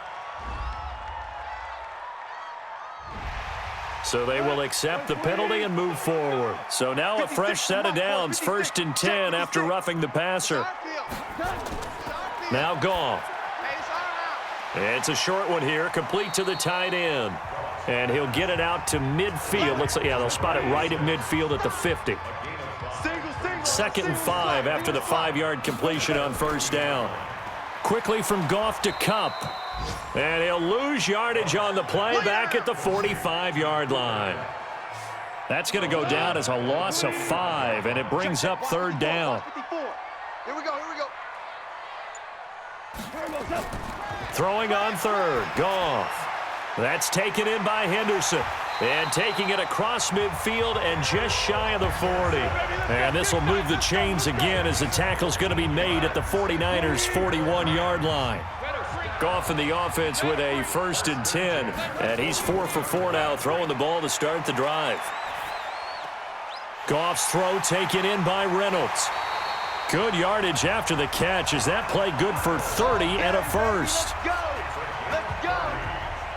So they will accept the penalty and move forward. So now a fresh set of downs, 1st and 10 after roughing the passer. Now Goff. It's a short one here, complete to the tight end. And he'll get it out to midfield. Looks like, yeah, they'll spot it right at midfield at the 50. 2nd and 5 after the 5-yard completion on 1st down. Quickly from Goff to Kupp. And he'll lose yardage on the play back at the 45-yard line. That's going to go down as a loss of 5, and it brings up 3rd down. Here we go. Throwing on 3rd, Goff. That's taken in by Henderson. And taking it across midfield and just shy of the 40. And this will move the chains again as the tackle's going to be made at the 49ers' 41-yard line. Goff in the offense with a 1st and 10. And he's 4 for 4 now, throwing the ball to start the drive. Goff's throw taken in by Reynolds. Good yardage after the catch. Is that play good for 30 and a 1st? Let's go.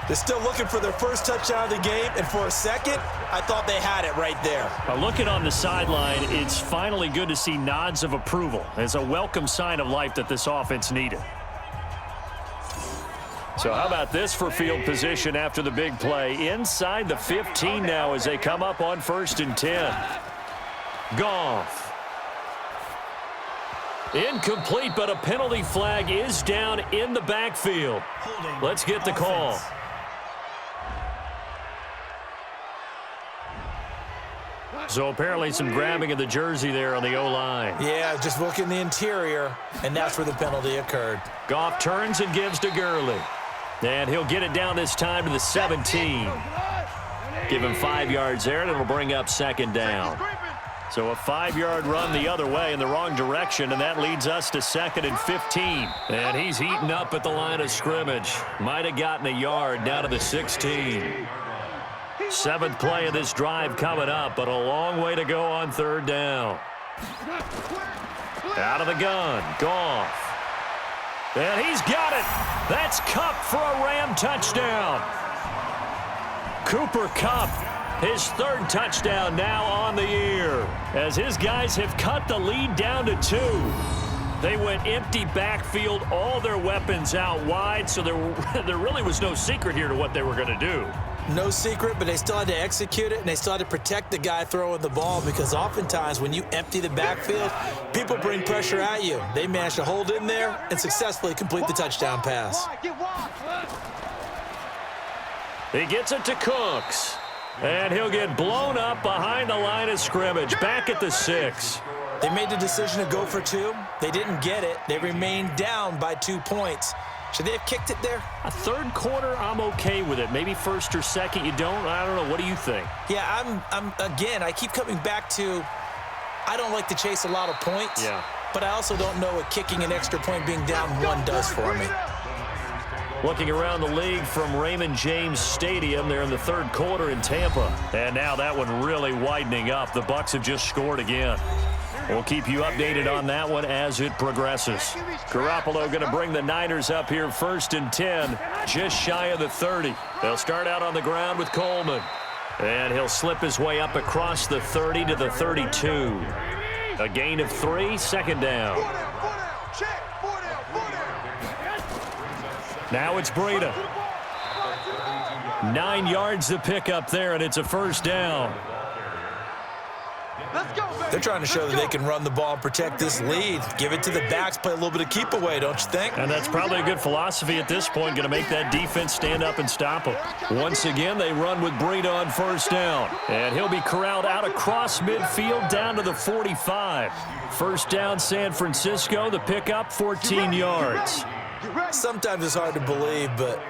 They're still looking for their first touchdown of the game, and for a second, I thought they had it right there. Looking on the sideline, it's finally good to see nods of approval. It's a welcome sign of life that this offense needed. So how about this for field position after the big play? Inside the 15 now as they come up on 1st and 10. Goff. Incomplete, but a penalty flag is down in the backfield. Let's get the call. So apparently some grabbing of the jersey there on the O-line. Yeah, just look in the interior, and that's where the penalty occurred. Goff turns and gives to Gurley. And he'll get it down this time to the 17. Give him 5 yards there, and it'll bring up 2nd down. So a 5-yard run the other way in the wrong direction, and that leads us to 2nd and 15. And he's eaten up at the line of scrimmage. Might have gotten a yard down to the 16. 7th play of this drive coming up, but a long way to go on 3rd down. Out of the gun, Goff. And he's got it. That's Kupp for a Ram touchdown. Cooper Kupp, his 3rd touchdown now on the year, as his guys have cut the lead down to 2. They went empty backfield, all their weapons out wide, so there really was no secret here to what they were going to do. No secret, but they still had to execute it, and they still had to protect the guy throwing the ball, because oftentimes when you empty the backfield, people bring pressure at you. They managed to hold in there and successfully complete the touchdown pass. He gets it to Cooks, and he'll get blown up behind the line of scrimmage, back at the 6. They made the decision to go for 2. They didn't get it. They remained down by 2 points. Should they have kicked it there? A 3rd quarter, I'm okay with it. Maybe 1st or 2nd, you don't? I don't know. What do you think? Yeah, again, I keep coming back to, I don't like to chase a lot of points. Yeah. But I also don't know what kicking an extra point being down 1 does for me. Looking around the league from Raymond James Stadium, they're in the 3rd quarter in Tampa. And now that one really widening up. The Bucs have just scored again. We'll keep you updated on that one as it progresses. Garoppolo going to bring the Niners up here 1st and 10, just shy of the 30. They'll start out on the ground with Coleman. And he'll slip his way up across the 30 to the 32. A gain of 3, 2nd down. Now it's Breida. 9 yards to pick up there, and it's a 1st down. Let's go, baby. They're trying to show that they can run the ball and protect this lead. Give it to the backs, play a little bit of keep away, don't you think? And that's probably a good philosophy at this point, going to make that defense stand up and stop them. Once again, they run with Breida on first down. And he'll be corralled out across midfield down to the 45. First down, San Francisco. The pickup, 14 yards. Sometimes it's hard to believe, but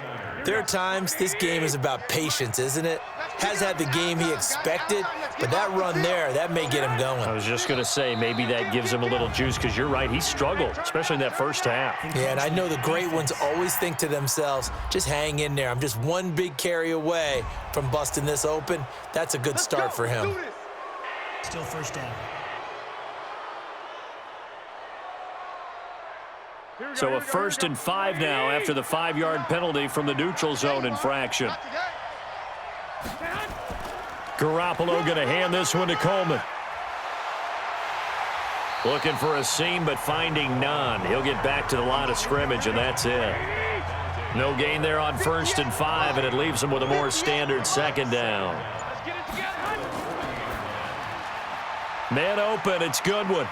there are times this game is about patience, isn't it? Has had the game he expected, but that run there, that may get him going. I was just going to say, maybe that gives him a little juice, because you're right, he struggled, especially in that first half. Yeah, and I know the great ones always think to themselves, just hang in there. I'm just one big carry away from busting this open. That's a good start for him. Still first down. So a 1st and 5 now after the 5-yard penalty from the neutral zone infraction. Garoppolo going to hand this one to Coleman. Looking for a seam, but finding none. He'll get back to the line of scrimmage, and that's it. No gain there on 1st and 5, and it leaves them with a more standard 2nd down. Man open, it's Goodwin.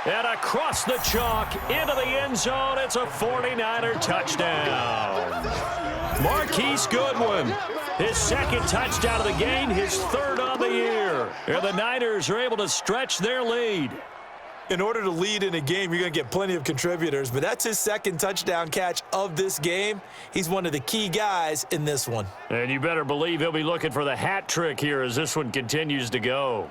And across the chalk, into the end zone, it's a 49er touchdown. Marquise Goodwin, his 2nd touchdown of the game, his 3rd on the year. And the Niners are able to stretch their lead. In order to lead in a game, you're going to get plenty of contributors, but that's his 2nd touchdown catch of this game. He's one of the key guys in this one. And you better believe he'll be looking for the hat trick here as this one continues to go.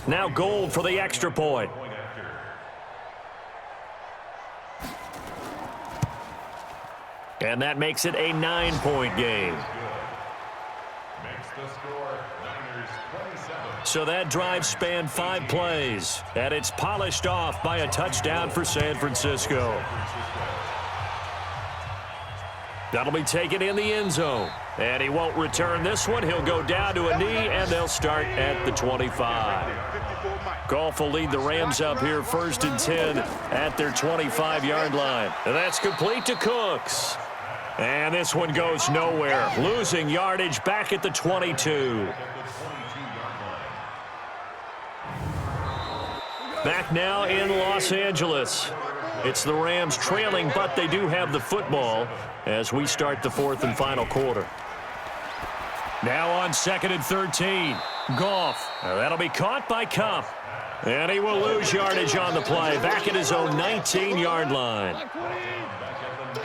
Now Gold for the extra point. And that makes it a 9-point game. So that drive spanned 5 plays, and it's polished off by a touchdown for San Francisco. That'll be taken in the end zone. And he won't return this one. He'll go down to a knee, and they'll start at the 25. Goff will lead the Rams up here 1st and 10 at their 25-yard line. And that's complete to Cooks. And this one goes nowhere. Losing yardage back at the 22. Back now in Los Angeles. It's the Rams trailing, but they do have the football as we start the 4th and final quarter. Now on 2nd and 13. Goff. That'll be caught by Kupp. And he will lose yardage on the play. Back at his own 19-yard line.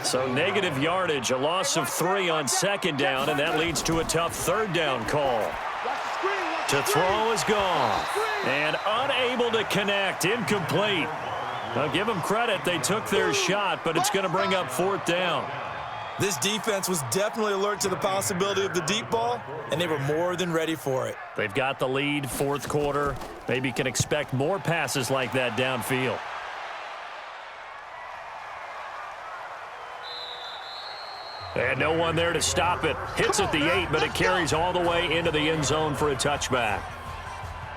So negative yardage, a loss of 3 on 2nd down, and that leads to a tough 3rd down call. To throw is Goff. And unable to connect. Incomplete. I'll give them credit. They took their shot, but it's going to bring up 4th down. This defense was definitely alert to the possibility of the deep ball, and they were more than ready for it. They've got the lead, 4th quarter. Maybe can expect more passes like that downfield. And no one there to stop it. Hits at the 8, but it carries all the way into the end zone for a touchback.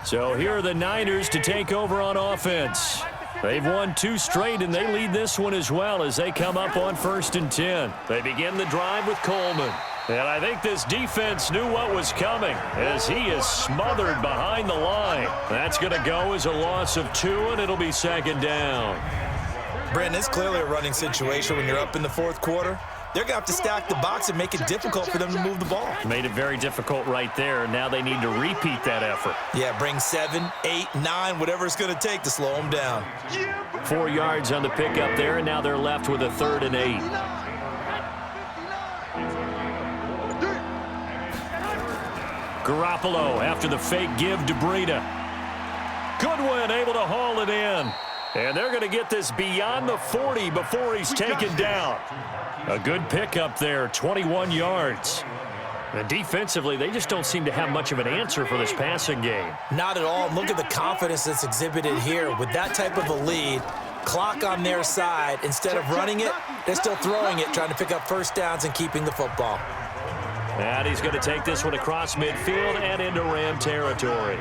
So here are the Niners to take over on offense. They've won 2 straight, and they lead this one as well as they come up on 1st and 10. They begin the drive with Coleman. And I think this defense knew what was coming as he is smothered behind the line. That's going to go as a loss of 2, and it'll be 2nd down. Brandon, it's clearly a running situation when you're up in the 4th quarter. They're going to have to stack the box and make it difficult for them to move the ball. Made it very difficult right there. Now they need to repeat that effort. Yeah, bring 7, 8, 9, whatever it's going to take to slow them down. 4 yards on the pickup there, and now they're left with a 3rd and 8. Garoppolo after the fake give to Breida. Goodwin able to haul it in. And they're going to get this beyond the 40 before he's taken down. A good pickup there, 21 yards. And defensively, they just don't seem to have much of an answer for this passing game. Not at all. Look at the confidence that's exhibited here. With that type of a lead, clock on their side, instead of running it, they're still throwing it, trying to pick up 1st downs and keeping the football. And he's going to take this one across midfield and into Ram territory.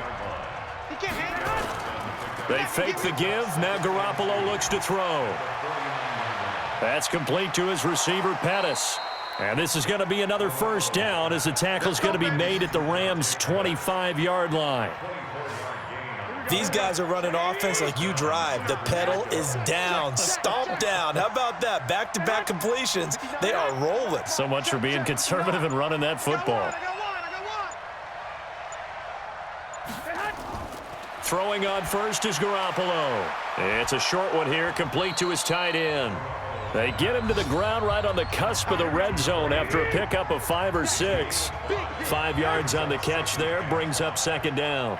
They fake the give. Now Garoppolo looks to throw. That's complete to his receiver, Pettis. And this is going to be another first down as the tackle is going to be made at the Rams' 25-yard line. These guys are running offense like you drive. The pedal is down, stomp down. How about that? Back-to-back completions. They are rolling. So much for being conservative and running that football. Throwing on first is Garoppolo. It's a short one here, complete to his tight end. They get him to the ground right on the cusp of the red zone after a pickup of 5 or 6. 5 yards on the catch there, brings up second down.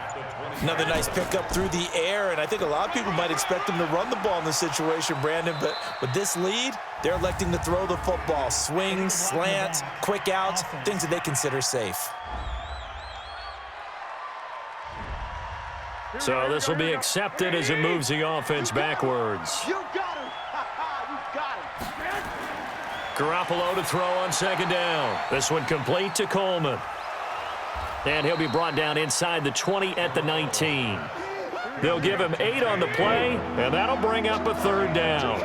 Another nice pickup through the air, and I think a lot of people might expect them to run the ball in this situation, Brandon, but with this lead, they're electing to throw the football. Swings, slants, quick outs, things that they consider safe. So this will be accepted as it moves the offense backwards. You got him. You got him. Garoppolo to throw on second down. This one complete to Coleman. And he'll be brought down inside the 20 at the 19. They'll give him 8 on the play, and that'll bring up a third down.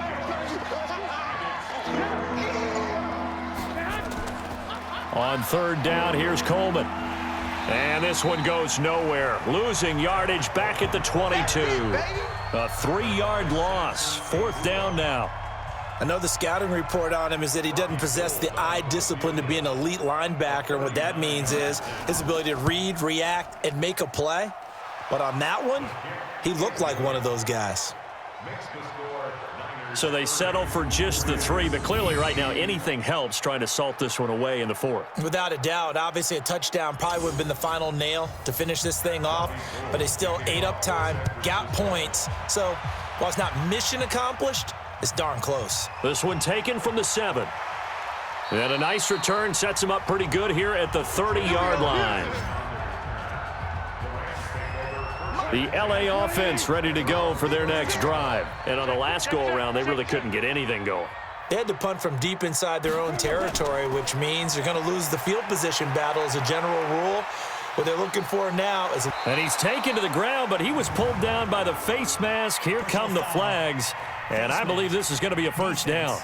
On third down, here's Coleman. And this one goes nowhere. Losing yardage back at the 22. A 3-yard loss. Fourth down now. I know the scouting report on him is that he doesn't possess the eye discipline to be an elite linebacker. And what that means is his ability to read, react, and make a play. But on that one, he looked like one of those guys. So they settle for just the 3, but clearly right now anything helps trying to salt this one away in the 4th. Without a doubt, obviously a touchdown probably would have been the final nail to finish this thing off, but they still ate up time, got points. So while it's not mission accomplished, it's darn close. This one taken from the 7. And a nice return sets him up pretty good here at the 30-yard line. The LA offense ready to go for their next drive. And on the last go-around, they really couldn't get anything going. They had to punt from deep inside their own territory, which means they're going to lose the field position battle as a general rule. What they're looking for now is... And he's taken to the ground, but he was pulled down by the face mask. Here come the flags. And I believe this is going to be a first down.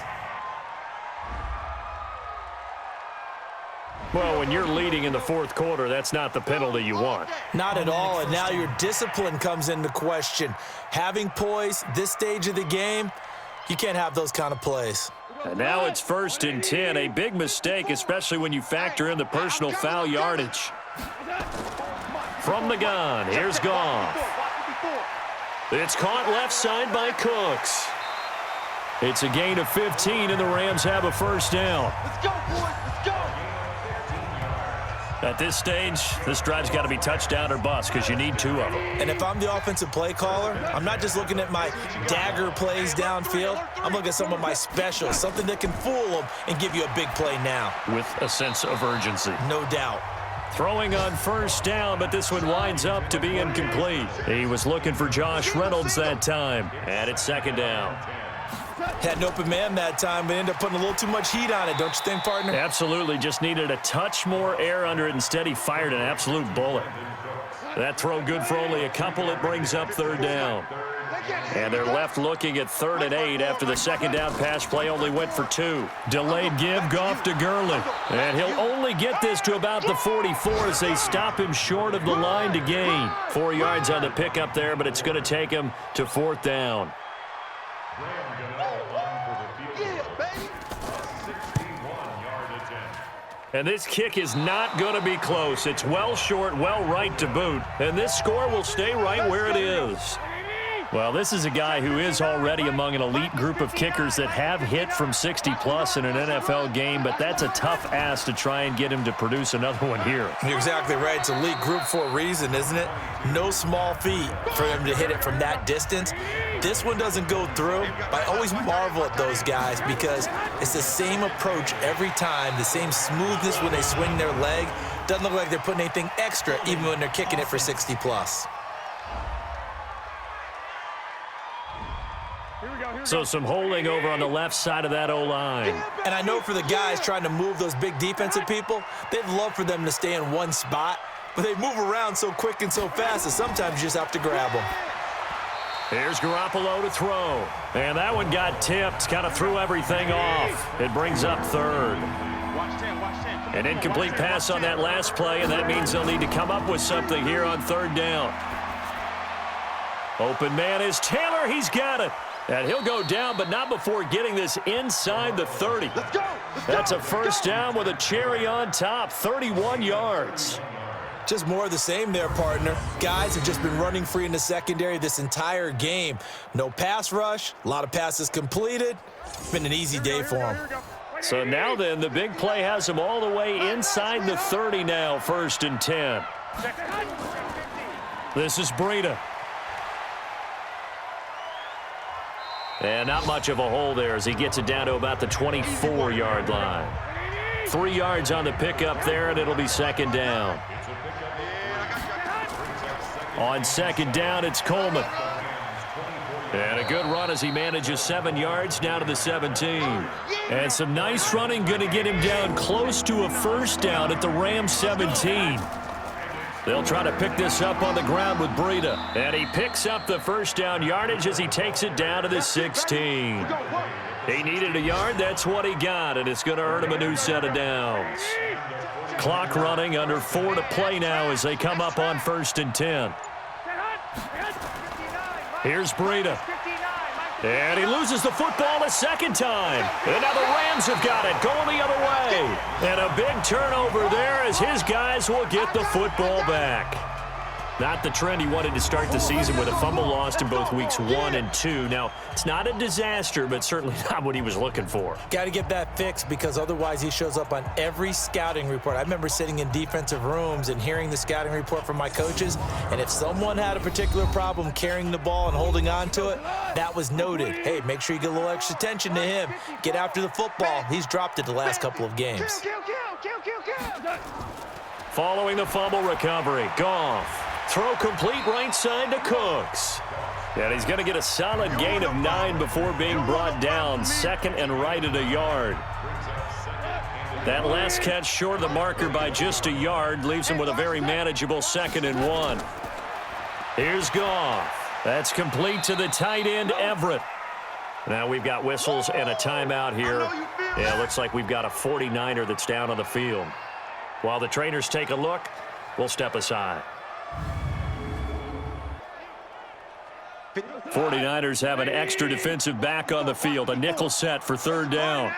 Well, when you're leading in the 4th quarter, that's not the penalty you want. Not at all, and now your discipline comes into question. Having poise this stage of the game, you can't have those kind of plays. And now it's 1st and 10, a big mistake, especially when you factor in the personal foul yardage. From the gun, here's Goff. It's caught left side by Cooks. It's a gain of 15, and the Rams have a first down. Let's go, boys. Let's go. At this stage, this drive's got to be touchdown or bust because you need 2 of them. And if I'm the offensive play caller, I'm not just looking at my dagger plays downfield. I'm looking at some of my specials, something that can fool them and give you a big play now. With a sense of urgency. No doubt. Throwing on first down, but this one winds up to be incomplete. He was looking for Josh Reynolds that time. And it's second down. Had an open man that time, but ended up putting a little too much heat on it, don't you think, partner? Absolutely. Just needed a touch more air under it. Instead, he fired an absolute bullet. That throw good for only a couple. It brings up third down. And they're left looking at 3rd and 8 after the second down pass play only went for 2. Delayed give, Goff to Gurley. And he'll only get this to about the 44 as they stop him short of the line to gain. 4 yards on the pickup there, but it's going to take him to 4th down. And this kick is not going to be close. It's well short, well right to boot. And this score will stay right where it is. Well, this is a guy who is already among an elite group of kickers that have hit from 60-plus in an NFL game, but that's a tough ask to try and get him to produce another one here. You're exactly right. It's elite group for a reason, isn't it? No small feat for him to hit it from that distance. This one doesn't go through. I always marvel at those guys because it's the same approach every time, the same smoothness when they swing their leg. Doesn't look like they're putting anything extra even when they're kicking it for 60-plus. So some holding over on the left side of that O-line. And I know for the guys trying to move those big defensive people, they'd love for them to stay in one spot, but they move around so quick and so fast that sometimes you just have to grab them. Here's Garoppolo to throw. And that one got tipped, kind of threw everything off. It brings up third. An incomplete pass on that last play, and that means they'll need to come up with something here on third down. Open man is Taylor. He's got it. And he'll go down, but not before getting this inside the 30. That's a first down with a cherry on top, 31 yards. Just more of the same there, partner. Guys have just been running free in the secondary this entire game. No pass rush, a lot of passes completed. It's been an easy day for them. So now then, the big play has them all the way inside the 30 now, 1st and 10. This is Breida. And not much of a hole there as he gets it down to about the 24-yard line. 3 yards on the pickup there, and it'll be second down. On second down, it's Coleman. And a good run as he manages 7 yards down to the 17. And some nice running, going to get him down close to a first down at the Rams 17. They'll try to pick this up on the ground with Breida. And he picks up the first down yardage as he takes it down to the 16. He needed a yard. That's what he got, and it's going to earn him a new set of downs. Clock running, under 4 to play now as they come up on 1st and 10. Here's Breida. And he loses the football a second time. And now the Rams have got it, going the other way. And a big turnover there as his guys will get the football back. Not the trend he wanted to start the season with a fumble lost in both weeks 1 and 2. Now, it's not a disaster, but certainly not what he was looking for. Got to get that fixed because otherwise he shows up on every scouting report. I remember sitting in defensive rooms and hearing the scouting report from my coaches, and if someone had a particular problem carrying the ball and holding on to it, that was noted. Hey, make sure you get a little extra attention to him. Get after the football. He's dropped it the last couple of games. Following the fumble recovery, Goff. Throw complete right side to Cooks. And he's going to get a solid gain of 9 before being brought down. Second and right at a yard. That last catch short of the marker by just a yard leaves him with a very manageable 2nd and 1. Here's Goff. That's complete to the tight end, Everett. Now we've got whistles and a timeout here. Yeah, looks like we've got a 49er that's down on the field. While the trainers take a look, we'll step aside. 49ers have an extra defensive back on the field. A nickel set for 3rd down.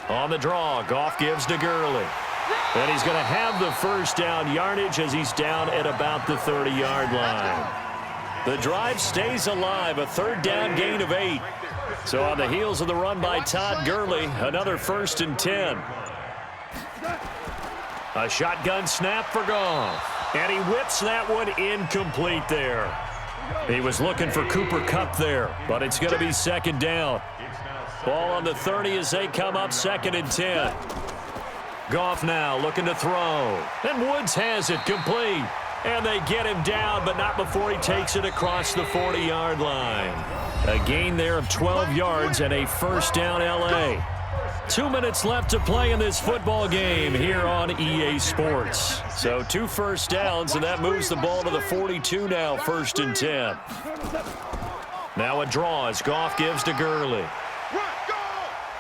On the draw, Goff gives to Gurley. And he's going to have the first down yardage as he's down at about the 30-yard line. The drive stays alive, a 3rd down gain of 8. So on the heels of the run by Todd Gurley, another 1st and 10. A shotgun snap for Goff. And he whips that one incomplete there. He was looking for Cooper Kupp there, but it's going to be 2nd down. Ball on the 30 as they come up 2nd and 10. Goff now looking to throw. And Woods has it complete. And they get him down, but not before he takes it across the 40-yard line. A gain there of 12 yards and a first down LA. 2 minutes left to play in this football game here on EA Sports. So 2 first downs, and that moves the ball to the 42 now, 1st and 10. Now a draw as Goff gives to Gurley.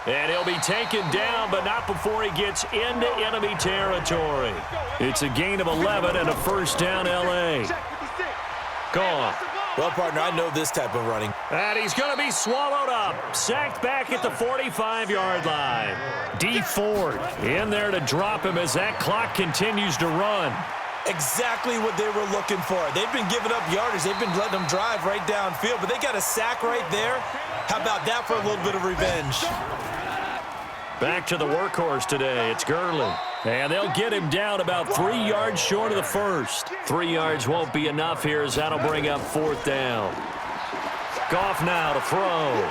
And he'll be taken down, but not before he gets into enemy territory. It's a gain of 11 and a first down LA. Goff. Well, partner, I know this type of running. And he's going to be swallowed up. Sacked back at the 45-yard line. Dee Ford in there to drop him as that clock continues to run. Exactly what they were looking for. They've been giving up yardage. They've been letting them drive right downfield, but they got a sack right there. How about that for a little bit of revenge? Back to the workhorse today. It's Gurley. And they'll get him down about 3 yards short of the first. 3 yards won't be enough here as that'll bring up 4th down. Goff now to throw.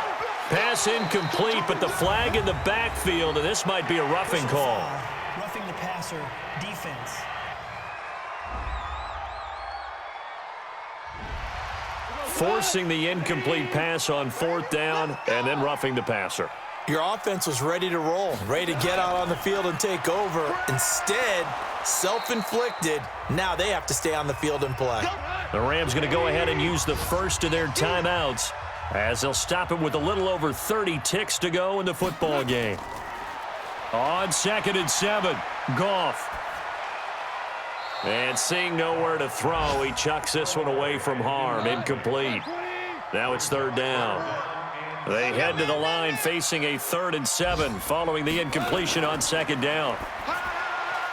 Pass incomplete, but the flag in the backfield, and this might be a roughing call. Roughing the passer, defense. Forcing the incomplete pass on 4th down, and then roughing the passer. Your offense was ready to roll, ready to get out on the field and take over. Instead, self-inflicted, now they have to stay on the field and play. The Rams going to go ahead and use the first of their timeouts as they'll stop it with a little over 30 ticks to go in the football game. On 2nd and 7, Goff. And seeing nowhere to throw, he chucks this one away from harm, incomplete. Now it's 3rd down. They head to the line facing a 3rd and 7 following the incompletion on 2nd down.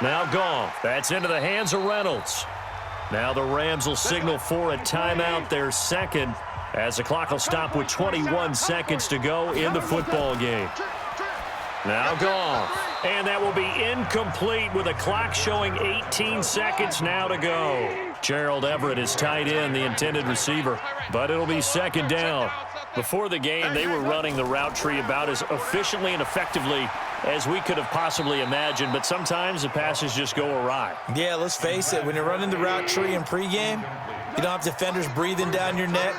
Now Goff. That's into the hands of Reynolds. Now the Rams will signal for a timeout, their second, as the clock will stop with 21 seconds to go in the football game. Now Goff. And that will be incomplete with a clock showing 18 seconds now to go. Gerald Everett is tied in, the intended receiver, but it'll be 2nd down. Before the game, they were running the route tree about as efficiently and effectively as we could have possibly imagined, but sometimes the passes just go awry. Yeah, let's face it, when you're running the route tree in pregame, you don't have defenders breathing down your neck.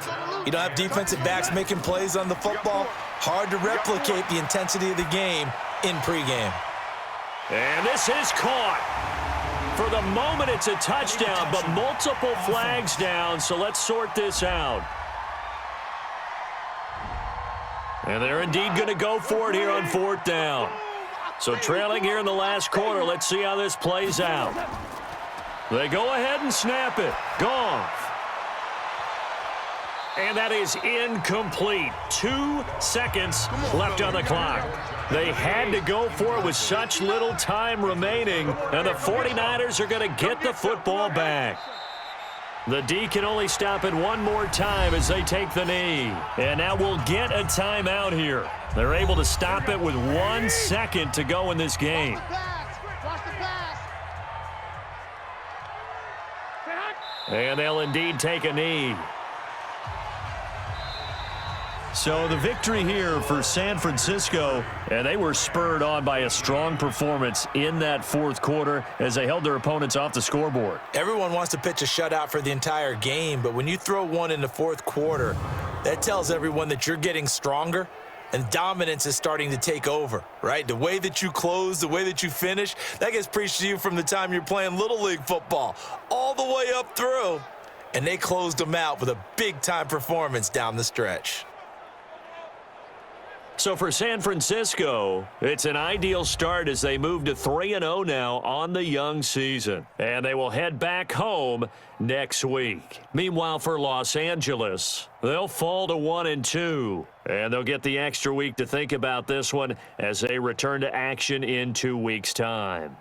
You don't have defensive backs making plays on the football. Hard to replicate the intensity of the game in pregame. And this is caught. For the moment, it's a touchdown, but multiple flags down, so let's sort this out. And they're indeed going to go for it here on 4th down. So trailing here in the last quarter, let's see how this plays out. They go ahead and snap it. Goff. And that is incomplete. 2 seconds left on the clock. They had to go for it with such little time remaining, and the 49ers are going to get the football back. The D can only stop it one more time as they take the knee. And now we'll get a timeout here. They're able to stop it with 1 second to go in this game. And they'll indeed take a knee. So the victory here for San Francisco, and they were spurred on by a strong performance in that 4th quarter as they held their opponents off the scoreboard. Everyone wants to pitch a shutout for the entire game, but when you throw one in the 4th quarter, that tells everyone that you're getting stronger and dominance is starting to take over, right? The way that you close, the way that you finish, that gets preached to you from the time you're playing Little League football all the way up through, and they closed them out with a big-time performance down the stretch. So for San Francisco, it's an ideal start as they move to 3-0 now on the young season. And they will head back home next week. Meanwhile, for Los Angeles, they'll fall to 1-2. And they'll get the extra week to think about this one as they return to action in 2 weeks' time.